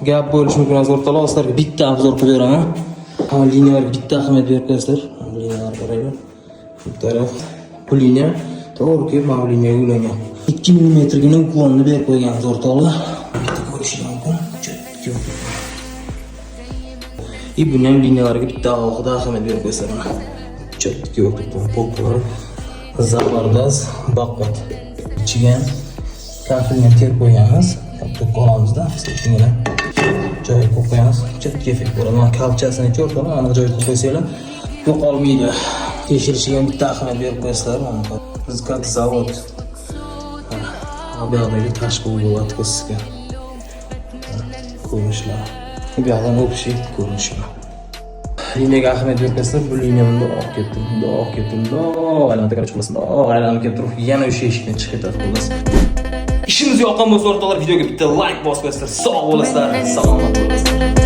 Gap bo'lishi mumkin aziz o'rtoqlar, sizlarga bitta obzor qilib beraman. Liniyalarga bitta ahamiyat berib qo'yasizlar. Liniyalar qaranglar. Bu taraf bu liniya to'g'ri kelib mana bu liniyaga ulangan. 2 mm gina uklonni berib qo'ygan aziz o'rtoqlar. Bitta ko'rishingiz mumkin. Buni ham liniyalarga bitta alohida ahamiyat berib qo'yasizlar. Chetga o'tib polkalar zabardast baqvat. Ichiga kafilni terib qo'yganmiz. To'qolamizda sekinroq joy qo'yib qo'yamiz. Chetga effekt bo'ladi. Mana kalchasini ko'rdim, aniq joyga qo'yib qo'ysanglar yo'qolmaydi. Tekshirishiga ham bitta ahamiyat berib qo'yasizlar. Biz как zavod. Bu yoqdagi tashqi o'tkaziga ko'rinishlar. Bu yoqdan общий ko'rinishlar. Liniyaga ahamiyat berib qo'yasizlar. Bu liniya bundoq oq ketdi, bundoq ketdi, bundoq aylanib qarab chiqmasin. Aylanib kelib turib yana o'sha eshikdan chiqib ketadi xullas. İşimiz yoqqan bo'lsa o'rtoqlar, videoga bitta like bosib qo'yasizlar. Sog' bo'lasizlar, salomat bo'lasizlar.